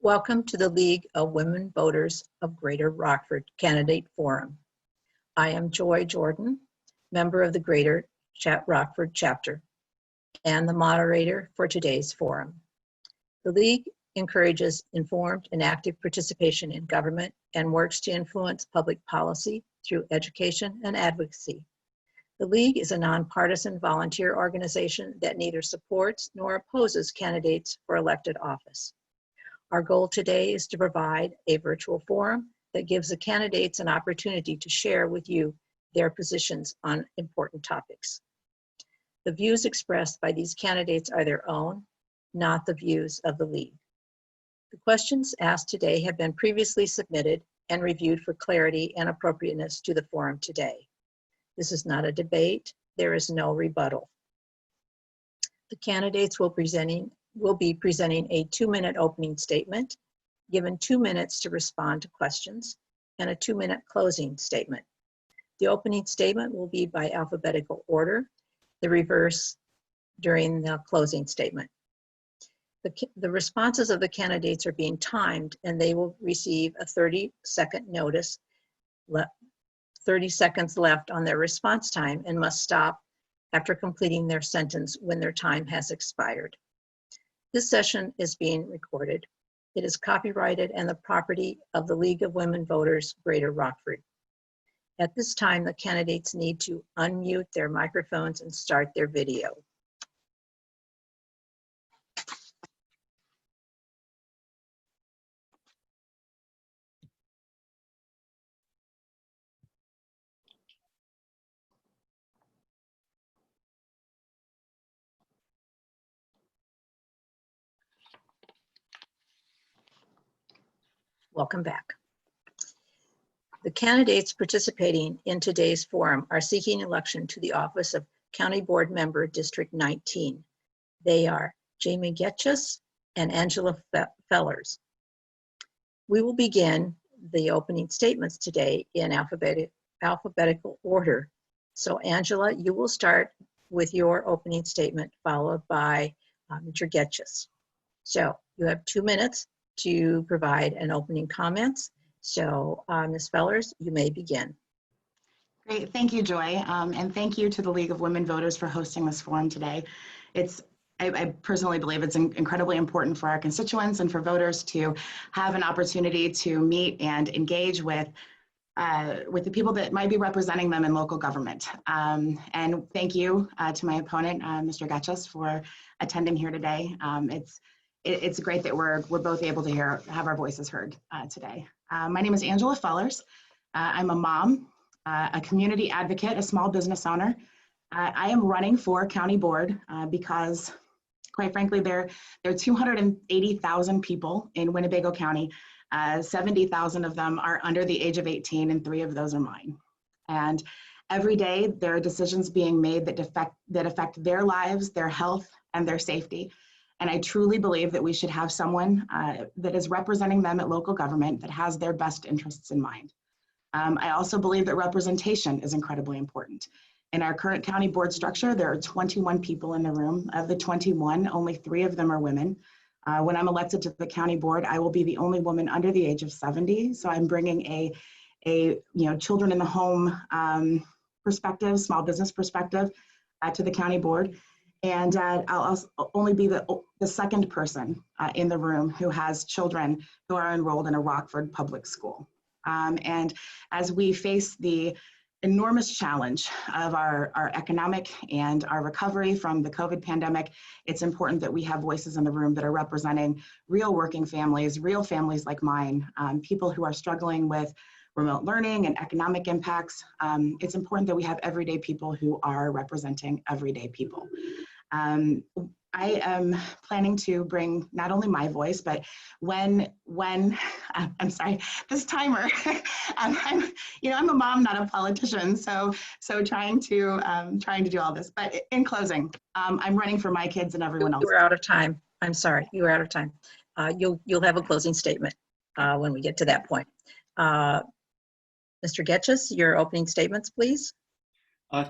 Welcome to the League of Women Voters of Greater Rockford Candidate Forum. I am Joy Jordan, member of the Greater Rockford chapter, and the moderator for today's forum. The League encourages informed and active participation in government and works to influence public policy through education and advocacy. The League is a nonpartisan volunteer organization that neither supports nor opposes candidates for elected office. Our goal today is to provide a virtual forum that gives the candidates an opportunity to share with you their positions on important topics. The views expressed by these candidates are their own, not the views of the League. The questions asked today have been previously submitted and reviewed for clarity and appropriateness to the forum today. This is not a debate. There is no rebuttal. The candidates will be presenting a 2-minute opening statement, given 2 minutes to respond to questions, and a 2-minute closing statement. The opening statement will be by alphabetical order, the reverse during the closing statement. The responses of the candidates are being timed, and they will receive a 30-second notice, 30 seconds left on their response time, and must stop after completing their sentence when their time has expired. This session is being recorded. It is copyrighted and the property of the League of Women Voters, Greater Rockford. At this time, the candidates need to unmute their microphones and start their video. Welcome back. The candidates participating in today's forum are seeking election to the office of County Board Member District 19. They are Jamie Getchius and Angela Fellars. We will begin the opening statements today in alphabetical order. So Angela, you will start with your opening statement, followed by Mr. Getchius. So you have 2 minutes to provide an opening comments. So Ms. Fellars, you may begin. Great, thank you, Joy. And thank you to the League of Women Voters for hosting this forum today. I personally believe it's incredibly important for our constituents and for voters to have an opportunity to meet and engage with the people that might be representing them in local government. And thank you to my opponent, Mr. Getchius, for attending here today. It's great that we're both able to have our voices heard today. My name is Angela Fellars. I'm a mom, a community advocate, a small business owner. I am running for county board because, quite frankly, there are 280,000 people in Winnebago County. 70,000 of them are under the age of 18, and 3 of those are mine. And every day there are decisions being made that affect their lives, their health, and their safety. And I truly believe that we should have someone that is representing them at local government that has their best interests in mind. I also believe that representation is incredibly important. In our current county board structure, there are 21 people in the room. Of the 21, only 3 of them are women. When I'm elected to the county board, I will be the only woman under the age of 70. So I'm bringing a children in the home perspective, small business perspective to the county board. And I'll also only be the second person in the room who has children who are enrolled in a Rockford public school. And as we face the enormous challenge of our economic and our recovery from the COVID pandemic, it's important that we have voices in the room that are representing real working families, real families like mine, people who are struggling with remote learning and economic impacts. It's important that we have everyday people who are representing everyday people. I am planning to bring not only my voice, but when I'm sorry, this timer, I'm a mom, not a politician. So trying to do all this, but in closing, I'm running for my kids and everyone else. You were out of time. I'm sorry, you were out of time. You'll have a closing statement when we get to that point. Mr. Getchius, your opening statements, please.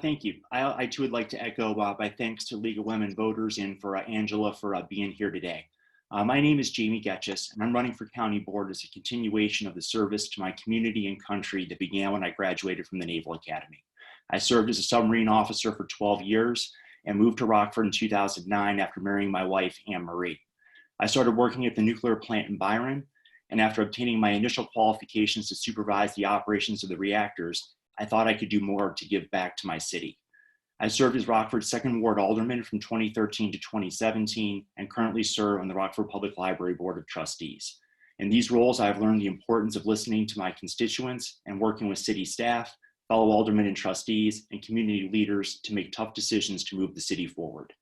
Thank you. I too would like to echo my thanks to League of Women Voters and for Angela for being here today. My name is Jamie Getchius, and I'm running for county board as a continuation of the service to my community and country that began when I graduated from the Naval Academy. I served as a submarine officer for 12 years and moved to Rockford in 2009 after marrying my wife, Anne Marie. I started working at the nuclear plant in Byron, and after obtaining my initial qualifications to supervise the operations of the reactors, I thought I could do more to give back to my city. I served as Rockford's 2nd Ward Alderman from 2013 to 2017 and currently serve on the Rockford Public Library Board of Trustees. In these roles, I have learned the importance of listening to my constituents and working with city staff, fellow aldermen and trustees, and community leaders to make tough decisions to move the city forward.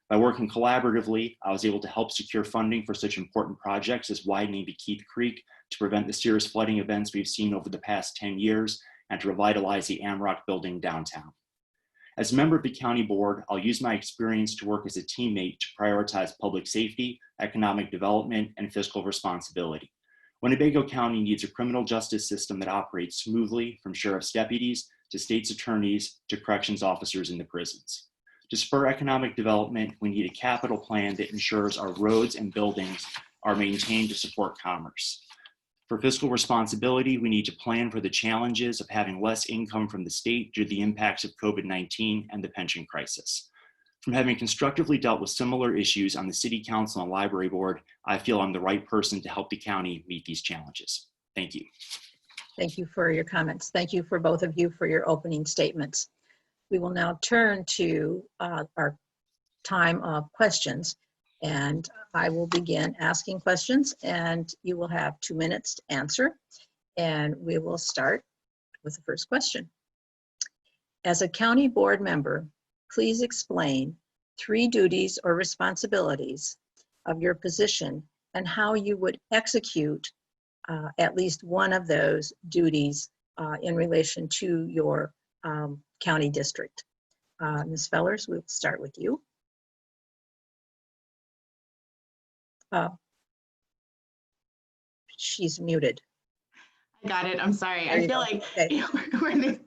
By working collaboratively, I was able to help secure funding for such important projects as widening the Keith Creek to prevent the serious flooding events we've seen over the past 10 years and to revitalize the Amrock building downtown. As a member of the county board, I'll use my experience to work as a teammate to prioritize public safety, economic development, and fiscal responsibility. Winnebago County needs a criminal justice system that operates smoothly, from sheriff's deputies to state's attorneys to corrections officers in the prisons. To spur economic development, we need a capital plan that ensures our roads and buildings are maintained to support commerce. For fiscal responsibility, we need to plan for the challenges of having less income from the state due to the impacts of COVID-19 and the pension crisis. From having constructively dealt with similar issues on the City Council and Library Board, I feel I'm the right person to help the county meet these challenges. Thank you. Thank you for your comments. Thank you for both of you for your opening statements. We will now turn to our time of questions, and I will begin asking questions, and you will have 2 minutes to answer. And we will start with the first question. As a county board member, please explain 3 duties or responsibilities of your position and how you would execute at least one of those duties in relation to your county district. Ms. Fellars, we'll start with you. She's muted. I got it. I'm sorry. There I you feel go. like Okay. we're in this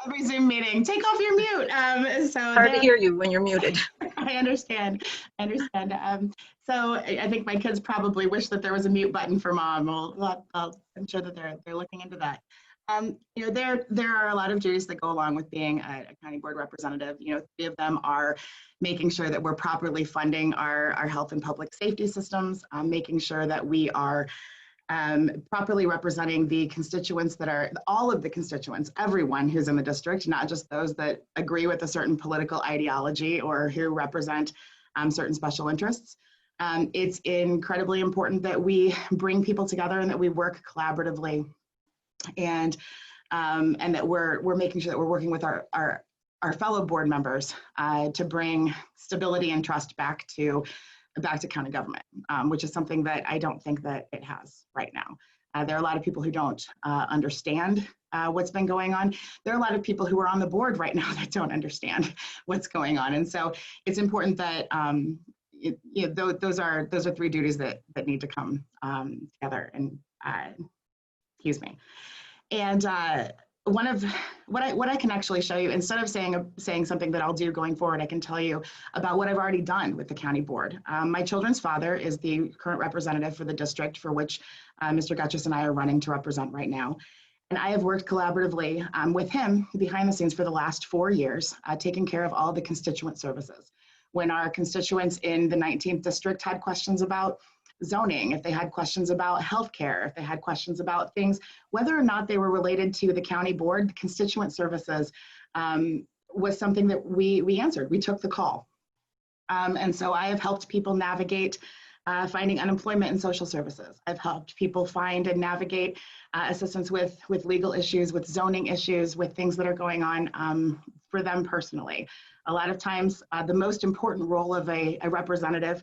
every Zoom meeting. Take off your mute. So Hard to hear you when you're muted. I understand. So I think my kids probably wish that there was a mute button for mom. Well, I'm sure that they're looking into that. There are a lot of duties that go along with being a county board representative. 3 of them are making sure that we're properly funding our health and public safety systems, making sure that we are properly representing the constituents that are, all of the constituents, everyone who's in the district, not just those that agree with a certain political ideology or who represent certain special interests. It's incredibly important that we bring people together and that we work collaboratively, and that we're making sure that we're working with our fellow board members to bring stability and trust back to county government, which is something that I don't think that it has right now. There are a lot of people who don't understand what's been going on. There are a lot of people who are on the board right now that don't understand what's going on. And so it's important that those are 3 duties that need to come together. And excuse me. And one of what I can actually show you, instead of saying something that I'll do going forward, I can tell you about what I've already done with the county board. My children's father is the current representative for the district for which Mr. Getchius and I are running to represent right now. And I have worked collaboratively with him behind the scenes for the last 4 years, taking care of all the constituent services. When our constituents in the 19th district had questions about zoning, if they had questions about healthcare, if they had questions about things, whether or not they were related to the county board, constituent services was something that we answered. We took the call. And so I have helped people navigate finding unemployment and social services. I've helped people find and navigate assistance with legal issues, with zoning issues, with things that are going on for them personally. A lot of times, the most important role of a representative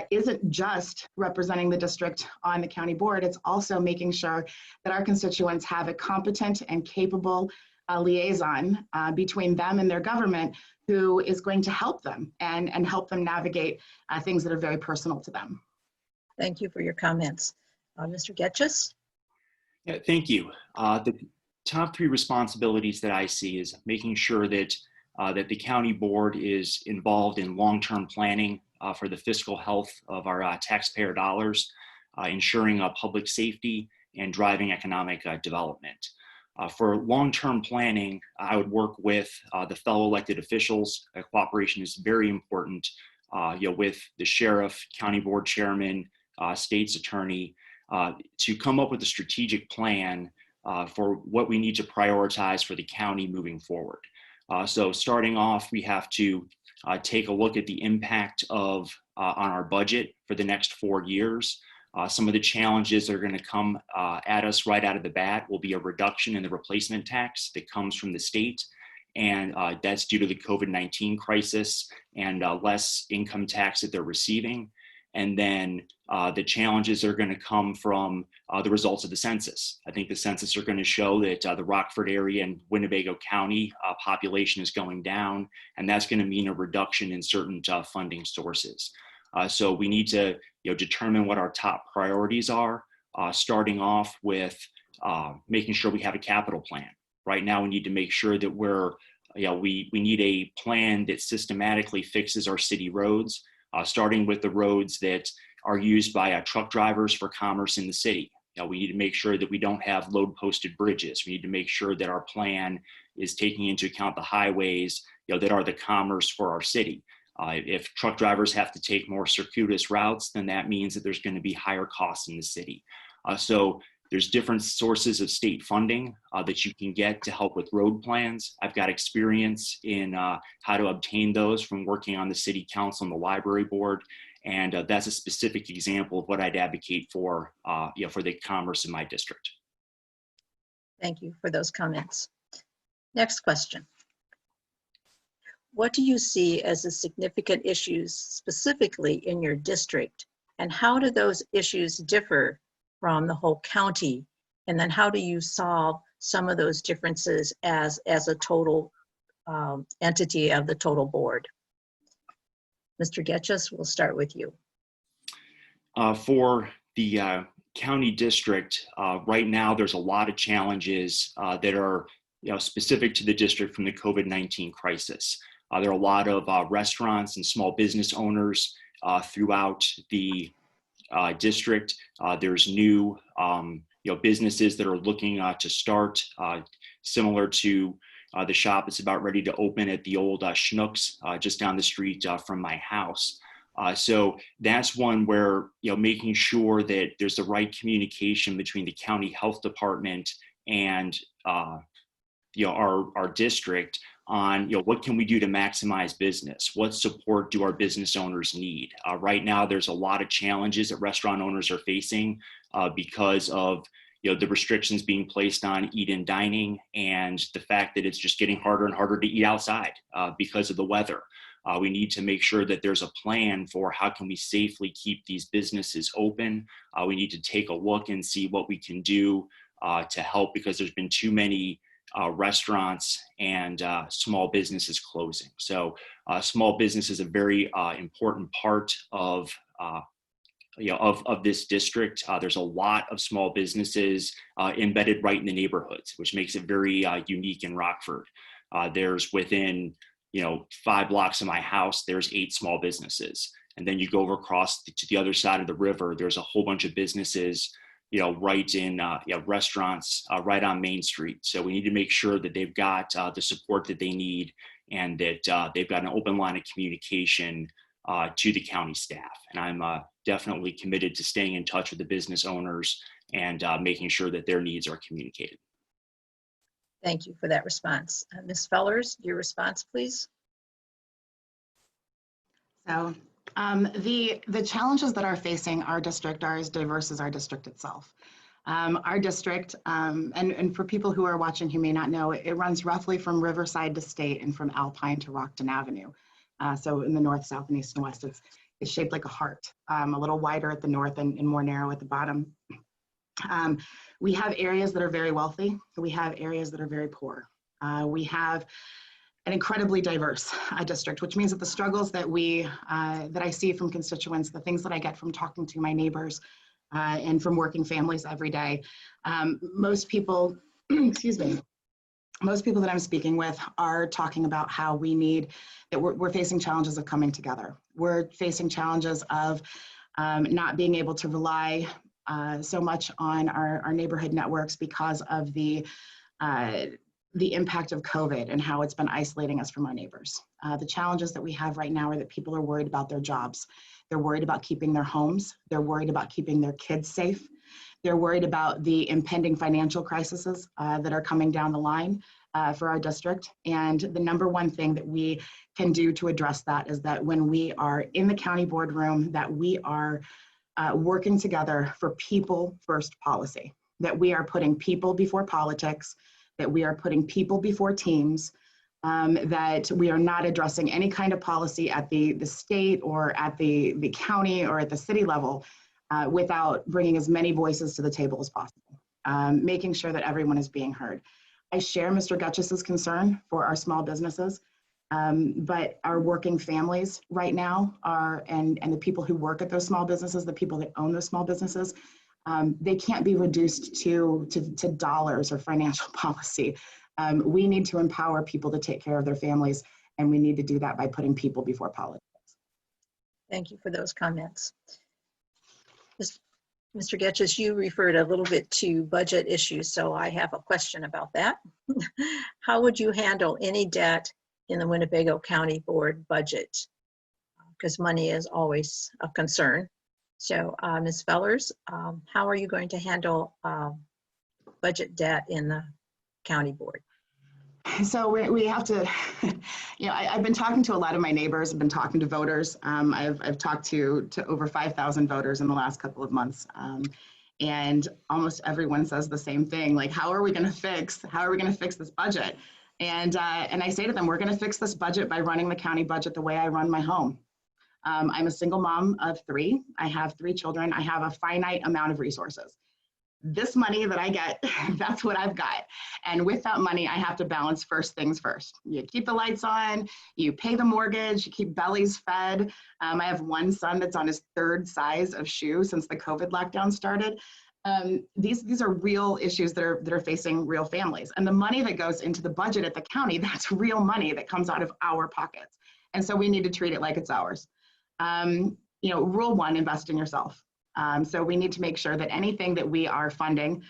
isn't just representing the district on the county board, it's also making sure that our constituents have a competent and capable liaison between them and their government who is going to help them and help them navigate things that are very personal to them. Thank you for your comments. Mr. Getchius? Yeah, thank you. The top 3 responsibilities that I see is making sure that that the county board is involved in long-term planning for the fiscal health of our taxpayer dollars, ensuring public safety and driving economic development. For long-term planning, I would work with the fellow elected officials. Cooperation is very important, with the sheriff, county board chairman, state's attorney, to come up with a strategic plan for what we need to prioritize for the county moving forward. So starting off, we have to take a look at the impact of on our budget for the next 4 years. Some of the challenges that are going to come at us right out of the bat will be a reduction in the replacement tax that comes from the state. And that's due to the COVID-19 crisis and less income tax that they're receiving. And then the challenges are going to come from the results of the census. I think the census are going to show that the Rockford area and Winnebago County population is going down, and that's going to mean a reduction in certain funding sources. So we need to determine what our top priorities are, starting off with making sure we have a capital plan. Right now, we need to make sure that we need a plan that systematically fixes our city roads, starting with the roads that are used by truck drivers for commerce in the city. We need to make sure that we don't have load-posted bridges. We need to make sure that our plan is taking into account the highways that are the commerce for our city. If truck drivers have to take more circuitous routes, then that means that there's going to be higher costs in the city. So there's different sources of state funding that you can get to help with road plans. I've got experience in how to obtain those from working on the city council and the library board. And that's a specific example of what I'd advocate for the commerce in my district. Thank you for those comments. Next question. What do you see as the significant issues specifically in your district, and how do those issues differ from the whole county? And then how do you solve some of those differences as a total entity of the total board? Mr. Getchius, we'll start with you. For the county district, right now there's a lot of challenges that are specific to the district from the COVID-19 crisis. There are a lot of restaurants and small business owners throughout the district. There's new businesses that are looking to start, similar to the shop that's about ready to open at the old Schnucks just down the street from my house. So that's one where making sure that there's the right communication between the county health department and our district on what can we do to maximize business? What support do our business owners need? Right now, there's a lot of challenges that restaurant owners are facing because of the restrictions being placed on eat-in dining and the fact that it's just getting harder and harder to eat outside because of the weather. We need to make sure that there's a plan for how can we safely keep these businesses open. We need to take a look and see what we can do to help, because there's been too many restaurants and small businesses closing. So small business is a very important part of this district. There's a lot of small businesses embedded right in the neighborhoods, which makes it very unique in Rockford. There's within 5 blocks of my house, there's 8 small businesses. And then you go over across to the other side of the river, there's a whole bunch of businesses right in restaurants right on Main Street. So we need to make sure that they've got the support that they need, and that they've got an open line of communication to the county staff. And I'm definitely committed to staying in touch with the business owners and making sure that their needs are communicated. Thank you for that response. Ms. Fellars, your response, please. So the challenges that are facing our district are as diverse as our district itself. Our district, and for people who are watching who may not know, it runs roughly from Riverside to State and from Alpine to Rockton Avenue. So in the north, south, and east and west, it's shaped like a heart, a little wider at the north and more narrow at the bottom. We have areas that are very wealthy. We have areas that are very poor. We have an incredibly diverse district, which means that the struggles that that I see from constituents, the things that I get from talking to my neighbors and from working families every day, most people, excuse me, most people that I'm speaking with are talking about how we're facing challenges of coming together. We're facing challenges of not being able to rely so much on our neighborhood networks because of the impact of COVID and how it's been isolating us from our neighbors. The challenges that we have right now are that people are worried about their jobs. They're worried about keeping their homes. They're worried about keeping their kids safe. They're worried about the impending financial crises that are coming down the line for our district. And the number one thing that we can do to address that is that when we are in the county boardroom, that we are working together for people first policy, that we are putting people before politics, that we are putting people before teams, that we are not addressing any kind of policy at the state or at the county or at the city level without bringing as many voices to the table as possible, making sure that everyone is being heard. I share Mr. Getchius's concern for our small businesses, but our working families right now and the people who work at those small businesses, the people that own those small businesses, they can't be reduced to dollars or financial policy. We need to empower people to take care of their families, and we need to do that by putting people before politics. Thank you for those comments. Mr. Getchius, you referred a little bit to budget issues, so I have a question about that. How would you handle any debt in the Winnebago County Board budget? Because money is always a concern. So Ms. Fellars, how are you going to handle budget debt in the county board? So we have to, I've been talking to a lot of my neighbors. I've been talking to voters. I've talked to over 5,000 voters in the last couple of months. And almost everyone says the same thing, like, how are we going to fix this budget? And I say to them, we're going to fix this budget by running the county budget the way I run my home. I'm a single mom of 3. I have 3 children. I have a finite amount of resources. This money that I get, that's what I've got. And with that money, I have to balance first things first. You keep the lights on, you pay the mortgage, you keep bellies fed. I have one son that's on his 3rd size of shoe since the COVID lockdown started. These are real issues that are facing real families. And the money that goes into the budget at the county, that's real money that comes out of our pockets. And so we need to treat it like it's ours. Rule 1, invest in yourself. So we need to make sure that anything that we are funding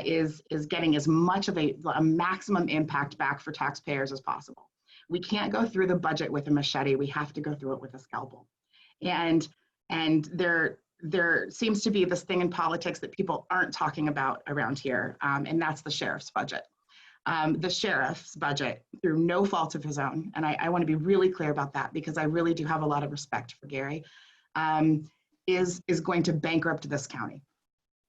is getting as much of a maximum impact back for taxpayers as possible. We can't go through the budget with a machete. We have to go through it with a scalpel. And there seems to be this thing in politics that people aren't talking about around here, and that's the sheriff's budget. The sheriff's budget, through no fault of his own, and I want to be really clear about that because I really do have a lot of respect for Gary, is going to bankrupt this county.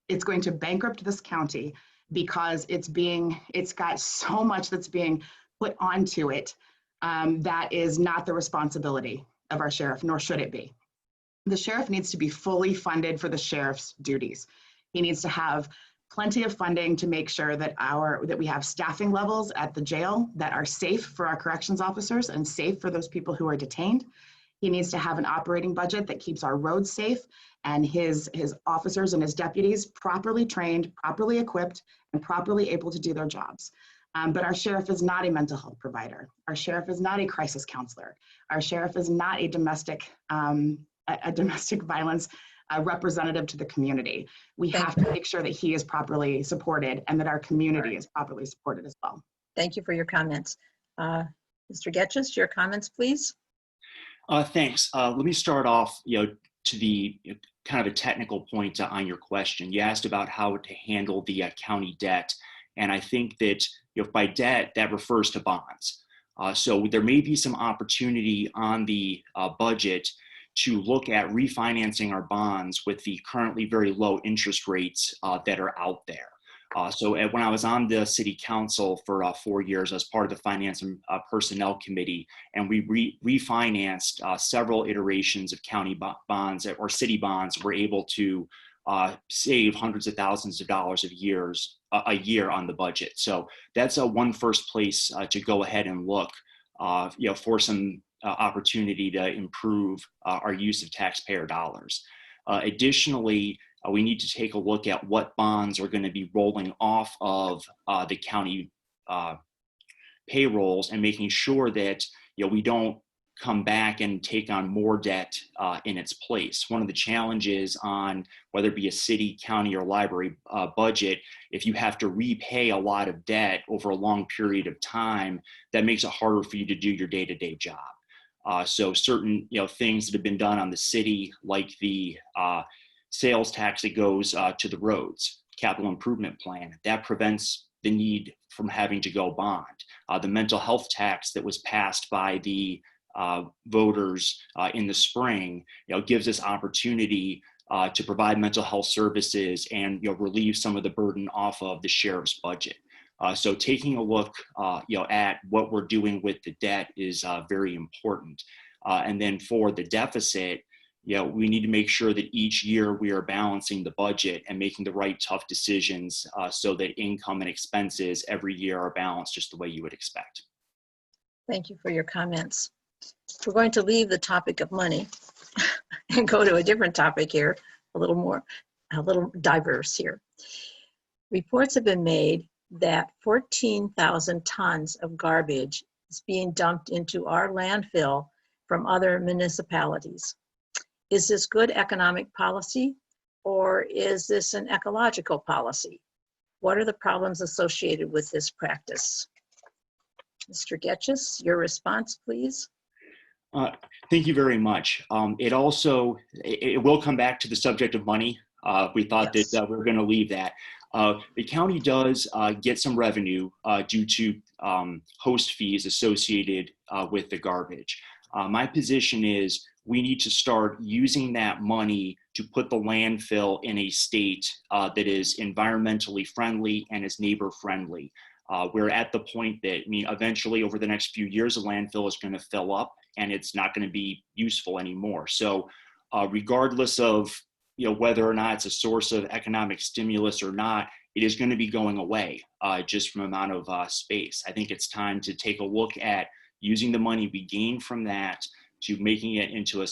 It's going to bankrupt this county because it's got so much that's being put onto it that is not the responsibility of our sheriff, nor should it be. The sheriff needs to be fully funded for the sheriff's duties. He needs to have plenty of funding to make sure that we have staffing levels at the jail that are safe for our corrections officers and safe for those people who are detained. He needs to have an operating budget that keeps our roads safe and his officers and his deputies properly trained, properly equipped, and properly able to do their jobs. But our sheriff is not a mental health provider. Our sheriff is not a crisis counselor. Our sheriff is not a domestic violence representative to the community. We have to make sure that he is properly supported and that our community is properly supported as well. Thank you for your comments. Mr. Getchius, your comments, please. Thanks. Let me start off, to the kind of a technical point on your question. You asked about how to handle the county debt, and I think that by debt that refers to bonds. So there may be some opportunity on the budget to look at refinancing our bonds with the currently very low interest rates that are out there. So when I was on the city council for 4 years as part of the finance and personnel committee, and we refinanced several iterations of county bonds or city bonds, we're able to save hundreds of thousands of dollars a year on the budget. So that's one first place to go ahead and look for some opportunity to improve our use of taxpayer dollars. Additionally, we need to take a look at what bonds are going to be rolling off of the county payrolls and making sure that we don't come back and take on more debt in its place. One of the challenges on whether it be a city, county, or library budget, if you have to repay a lot of debt over a long period of time, that makes it harder for you to do your day-to-day job. So certain things that have been done on the city, like the sales tax that goes to the roads, capital improvement plan, that prevents the need from having to go bond. The mental health tax that was passed by the voters in the spring, gives us opportunity to provide mental health services and relieve some of the burden off of the sheriff's budget. So taking a look, at what we're doing with the debt is very important. And then for the deficit, we need to make sure that each year we are balancing the budget and making the right tough decisions so that income and expenses every year are balanced just the way you would expect. Thank you for your comments. We're going to leave the topic of money and go to a different topic here, a little diverse here. Reports have been made that 14,000 tons of garbage is being dumped into our landfill from other municipalities. Is this good economic policy, or is this an ecological policy? What are the problems associated with this practice? Mr. Getchius, your response, please. Thank you very much. It will come back to the subject of money. We thought Yes. that we were going to leave that. The county does get some revenue due to host fees associated with the garbage. My position is we need to start using that money to put the landfill in a state that is environmentally friendly and is neighbor friendly. We're at the point that, eventually over the next few years, the landfill is going to fill up and it's not going to be useful anymore. So regardless of, whether or not it's a source of economic stimulus or not, it is going to be going away just from amount of space. I think it's time to take a look at using the money we gain from that to making it into a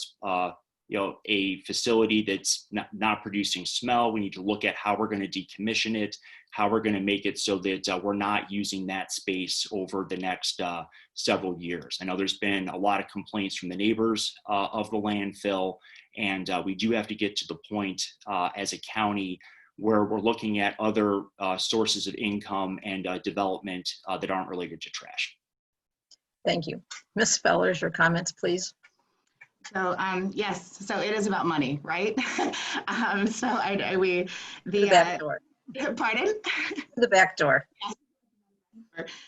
facility that's not producing smell. We need to look at how we're going to decommission it, how we're going to make it so that we're not using that space over the next several years. I know there's been a lot of complaints from the neighbors of the landfill, and we do have to get to the point as a county where we're looking at other sources of income and development that aren't related to trash. Thank you. Ms. Fellars, your comments, please. So yes, so it is about money, right? The back door. Pardon? The back door.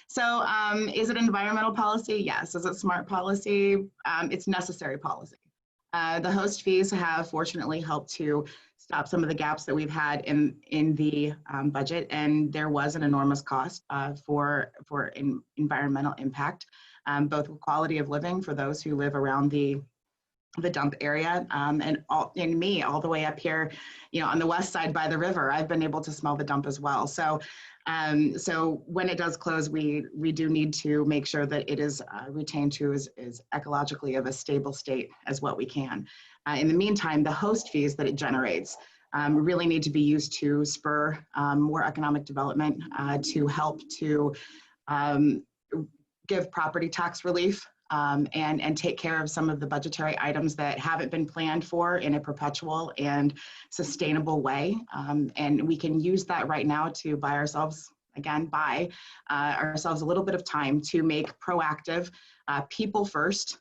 So is it environmental policy? Yes. Is it smart policy? It's necessary policy. The host fees have fortunately helped to stop some of the gaps that we've had in the budget, and there was an enormous cost for environmental impact, both with quality of living for those who live around the dump area, and all the way up here, on the west side by the river, I've been able to smell the dump as well. So, so when it does close, we do need to make sure that it is retained to as ecologically of a stable state as what we can. In the meantime, the host fees that it generates really need to be used to spur more economic development, to help to give property tax relief, and take care of some of the budgetary items that haven't been planned for in a perpetual and sustainable way. And we can use that right now to buy ourselves a little bit of time to make proactive, people first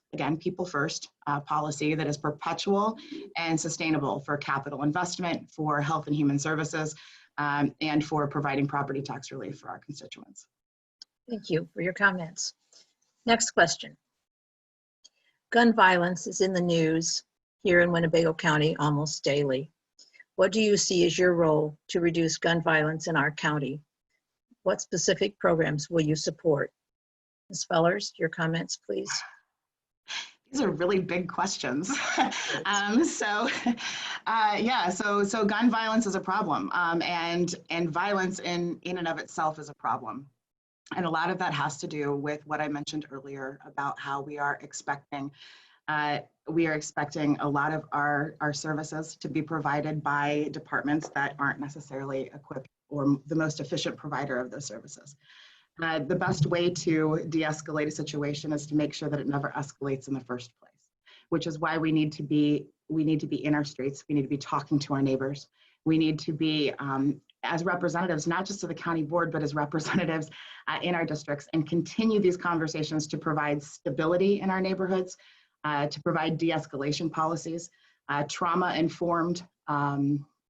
policy that is perpetual and sustainable for capital investment, for health and human services, and for providing property tax relief for our constituents. Thank you for your comments. Next question. Gun violence is in the news here in Winnebago County almost daily. What do you see as your role to reduce gun violence in our county? What specific programs will you support? Ms. Fellars, your comments, please. These are really big questions. So gun violence is a problem, and violence in and of itself is a problem. And a lot of that has to do with what I mentioned earlier about how we are expecting a lot of our services to be provided by departments that aren't necessarily equipped or the most efficient provider of those services. The best way to de-escalate a situation is to make sure that it never escalates in the first place, which is why we need to be in our streets. We need to be talking to our neighbors. We need to be, as representatives, not just to the county board, but as representatives in our districts, and continue these conversations to provide stability in our neighborhoods, to provide de-escalation policies, trauma-informed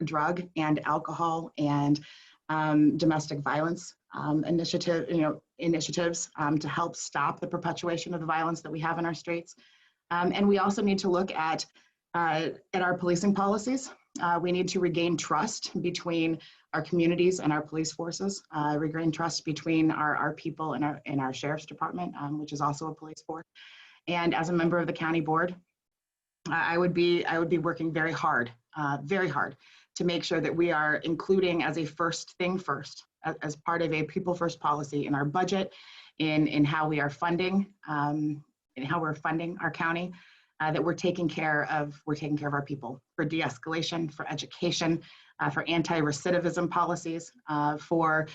drug and alcohol and domestic violence initiatives to help stop the perpetuation of the violence that we have in our streets. And we also need to look at our policing policies. We need to regain trust between our communities and our police forces, regain trust between our people and our sheriff's department, which is also a police force. And as a member of the county board, I would be working very hard to make sure that we are including as a first thing first, as part of a people first policy in our budget, in how we are funding, in how we're funding our county, that we're taking care of our people for de-escalation, for education, for anti-recidivism policies, for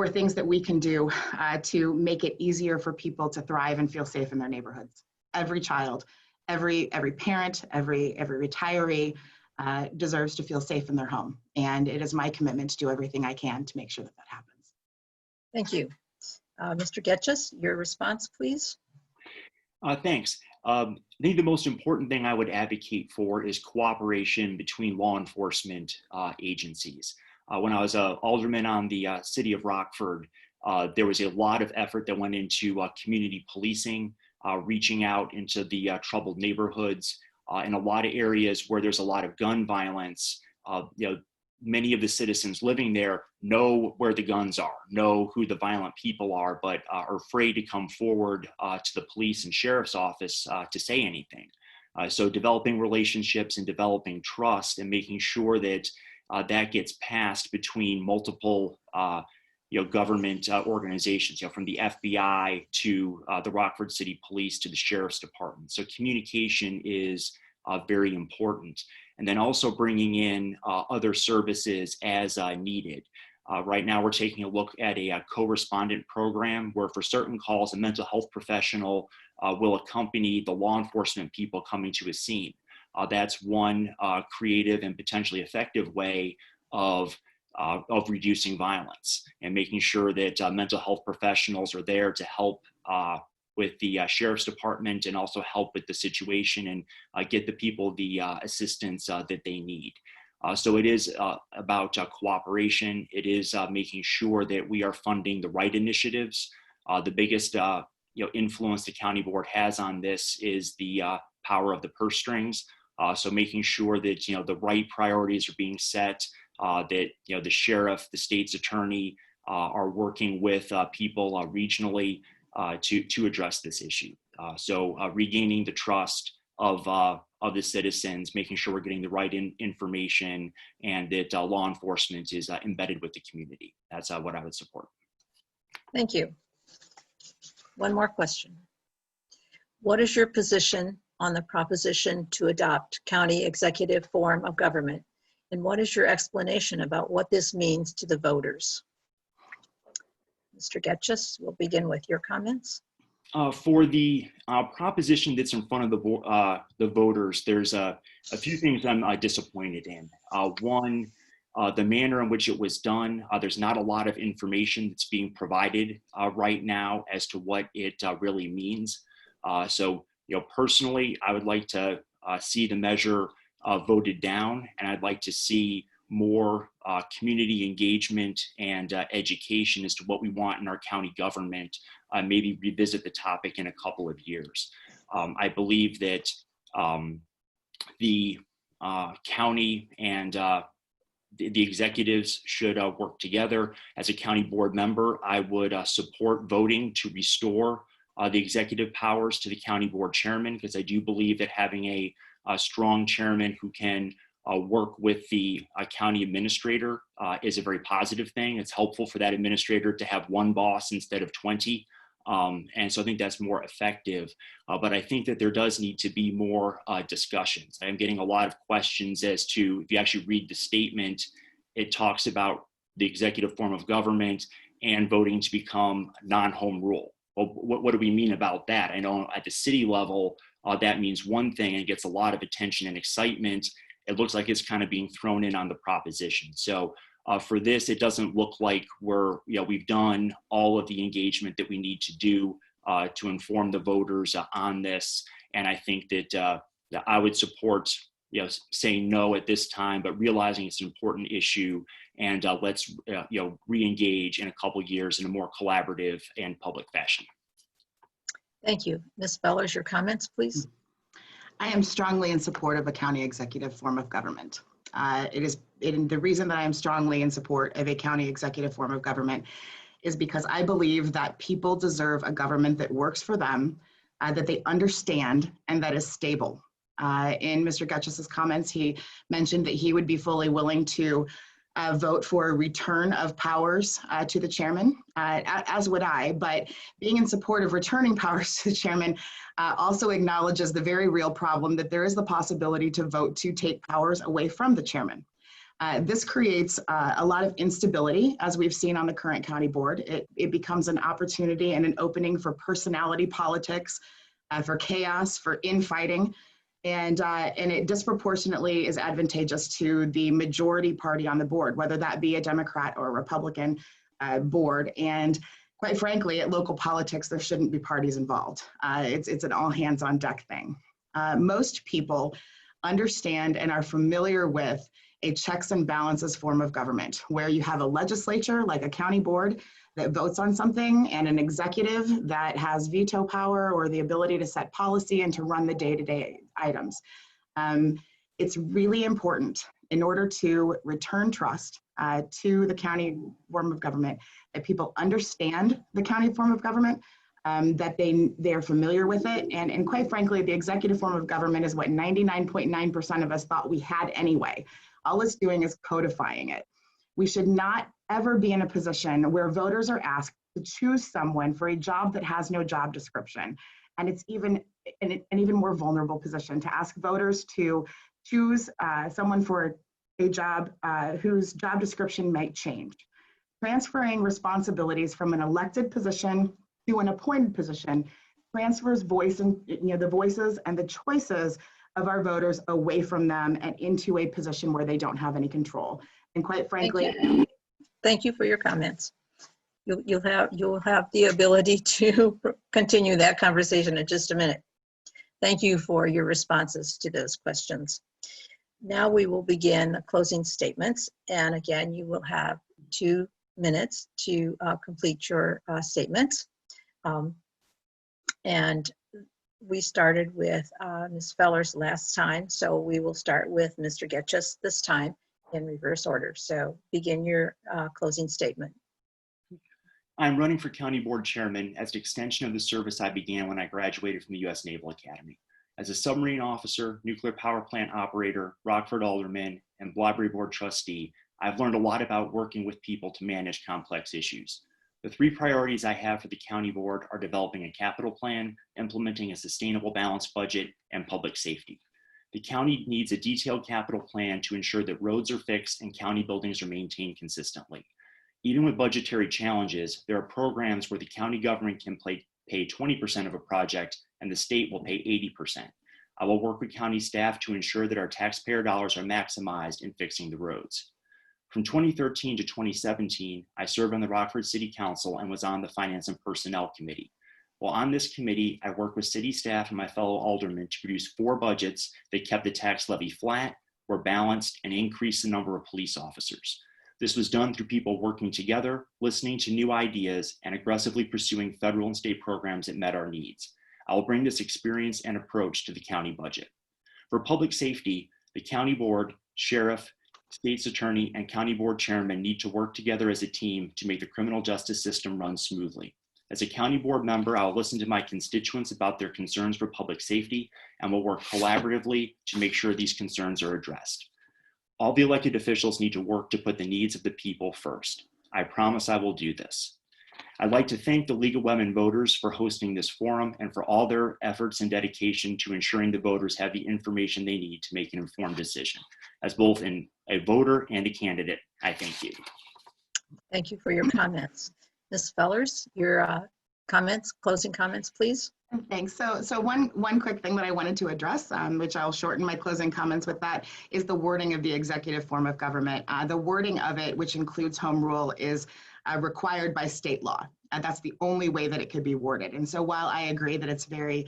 things that we can do to make it easier for people to thrive and feel safe in their neighborhoods. Every child, every parent, every retiree deserves to feel safe in their home. And it is my commitment to do everything I can to make sure that that happens. Thank you. Mr. Getchius, your response, please. Thanks. I think the most important thing I would advocate for is cooperation between law enforcement agencies. When I was an alderman on the city of Rockford, there was a lot of effort that went into community policing, reaching out into the troubled neighborhoods. In a lot of areas where there's a lot of gun violence, many of the citizens living there know where the guns are, know who the violent people are, but are afraid to come forward to the police and sheriff's office to say anything. So developing relationships and developing trust and making sure that that gets passed between multiple government organizations, from the FBI to the Rockford City Police to the Sheriff's Department. So communication is very important. And then also bringing in other services as needed. Right now, we're taking a look at a co-respondent program where for certain calls, a mental health professional will accompany the law enforcement people coming to a scene. That's one creative and potentially effective way of reducing violence and making sure that mental health professionals are there to help with the sheriff's department and also help with the situation and get the people the assistance that they need. So it is about cooperation. It is making sure that we are funding the right initiatives. The biggest influence the county board has on this is the power of the purse strings. So making sure that the right priorities are being set, that the sheriff, the state's attorney are working with people regionally to address this issue. So regaining the trust of the citizens, making sure we're getting the right information, and that law enforcement is embedded with the community. That's what I would support. Thank you. One more question. What is your position on the proposition to adopt county executive form of government? And what is your explanation about what this means to the voters? Mr. Getchius, we'll begin with your comments. For the proposition that's in front of the voters, there's a few things I'm disappointed in. One, the manner in which it was done. There's not a lot of information that's being provided right now as to what it really means. So, personally, I would like to see the measure voted down, and I'd like to see more community engagement and education as to what we want in our county government, maybe revisit the topic in a couple of years. I believe that the county and the executives should work together. As a county board member, I would support voting to restore the executive powers to the county board chairman, because I do believe that having a strong chairman who can work with the county administrator is a very positive thing. It's helpful for that administrator to have one boss instead of 20. And so I think that's more effective. But I think that there does need to be more discussions. I'm getting a lot of questions as to, if you actually read the statement, it talks about the executive form of government and voting to become non-home rule. Well, what do we mean about that? I know at the city level, that means one thing and gets a lot of attention and excitement. It looks like it's kind of being thrown in on the proposition. So for this, it doesn't look like we've done all of the engagement that we need to do to inform the voters on this. And I think that I would support saying no at this time, but realizing it's an important issue, and let's re-engage in a couple years in a more collaborative and public fashion. Thank you. Ms. Fellars, your comments, please. I am strongly in support of a county executive form of government. The reason that I am strongly in support of a county executive form of government is because I believe that people deserve a government that works for them, that they understand, and that is stable. In Mr. Getchius's comments, he mentioned that he would be fully willing to vote for a return of powers to the chairman, as would I, but being in support of returning powers to the chairman also acknowledges the very real problem that there is the possibility to vote to take powers away from the chairman. This creates a lot of instability, as we've seen on the current county board. It becomes an opportunity and an opening for personality politics, for chaos, for infighting. And it disproportionately is advantageous to the majority party on the board, whether that be a Democrat or a Republican board. And quite frankly, at local politics, there shouldn't be parties involved. It's an all hands on deck thing. Most people understand and are familiar with a checks and balances form of government, where you have a legislature like a county board that votes on something, and an executive that has veto power or the ability to set policy and to run the day-to-day items. It's really important in order to return trust to the county form of government, that people understand the county form of government, that they're familiar with it. And quite frankly, the executive form of government is what 99.9% of us thought we had anyway. All it's doing is codifying it. We should not ever be in a position where voters are asked to choose someone for a job that has no job description. And it's even an even more vulnerable position to ask voters to choose someone for a job whose job description might change. Transferring responsibilities from an elected position to an appointed position transfers the voices and the choices of our voters away from them and into a position where they don't have any control. And quite frankly, Thank you for your comments. You'll have the ability to continue that conversation in just a minute. Thank you for your responses to those questions. Now we will begin the closing statements. And again, you will have 2 minutes to complete your statements. And we started with Ms. Fellars last time, so we will start with Mr. Getchius this time in reverse order. So begin your closing statement. I'm running for County Board Chairman as an extension of the service I began when I graduated from the U.S. Naval Academy. As a submarine officer, nuclear power plant operator, Rockford alderman, and library board trustee, I've learned a lot about working with people to manage complex issues. The 3 priorities I have for the county board are developing a capital plan, implementing a sustainable balanced budget, and public safety. The county needs a detailed capital plan to ensure that roads are fixed and county buildings are maintained consistently. Even with budgetary challenges, there are programs where the county government can pay 20% of a project and the state will pay 80%. I will work with county staff to ensure that our taxpayer dollars are maximized in fixing the roads. From 2013 to 2017, I served on the Rockford City Council and was on the Finance and Personnel Committee. While on this committee, I worked with city staff and my fellow aldermen to produce 4 budgets that kept the tax levy flat, were balanced, and increased the number of police officers. This was done through people working together, listening to new ideas, and aggressively pursuing federal and state programs that met our needs. I will bring this experience and approach to the county budget. For public safety, the county board, sheriff, state's attorney, and county board chairman need to work together as a team to make the criminal justice system run smoothly. As a county board member, I'll listen to my constituents about their concerns for public safety and will work collaboratively to make sure these concerns are addressed. All the elected officials need to work to put the needs of the people first. I promise I will do this. I'd like to thank the League of Women Voters for hosting this forum and for all their efforts and dedication to ensuring the voters have the information they need to make an informed decision. As both a voter and a candidate, I thank you. Thank you for your comments. Ms. Fellars, your comments, closing comments, please. Thanks. So one quick thing that I wanted to address, which I'll shorten my closing comments with, that is the wording of the executive form of government. The wording of it, which includes home rule, is required by state law. That's the only way that it could be worded. And so while I agree that it's very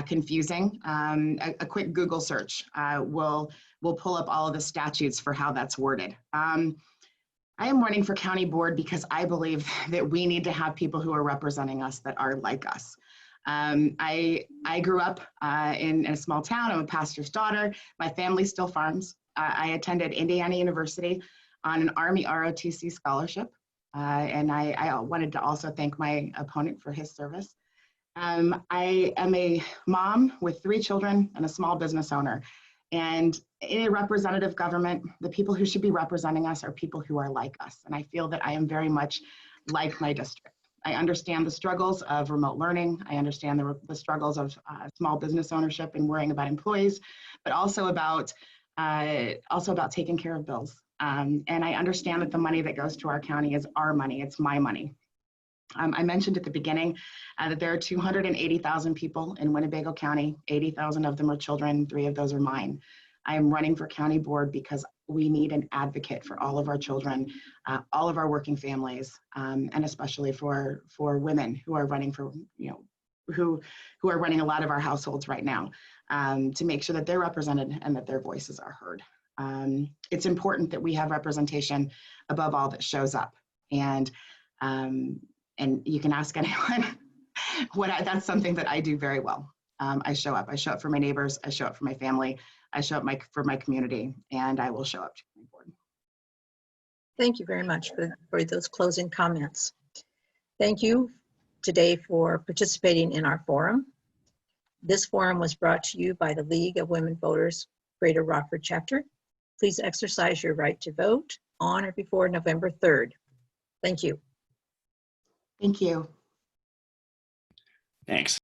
confusing, a quick Google search will pull up all of the statutes for how that's worded. I am running for county board because I believe that we need to have people who are representing us that are like us. I grew up in a small town. I'm a pastor's daughter. My family still farms. I attended Indiana University on an Army ROTC scholarship. And I wanted to also thank my opponent for his service. I am a mom with 3 children and a small business owner. And in a representative government, the people who should be representing us are people who are like us. And I feel that I am very much like my district. I understand the struggles of remote learning. I understand the struggles of small business ownership and worrying about employees, but also about taking care of bills. And I understand that the money that goes to our county is our money. It's my money. I mentioned at the beginning that there are 280,000 people in Winnebago County. 80,000 of them are children. 3 of those are mine. I am running for county board because we need an advocate for all of our children, all of our working families, and especially for women who are running for, who are running a lot of our households right now, to make sure that they're represented and that their voices are heard. It's important that we have representation above all that shows up. And you can ask anyone that's something that I do very well. I show up for my neighbors. I show up for my family. I show up for my community, and I will show up to my board. Thank you very much for those closing comments. Thank you today for participating in our forum. This forum was brought to you by the League of Women Voters, Greater Rockford Chapter. Please exercise your right to vote on or before November 3rd. Thank you. Thank you. Thanks.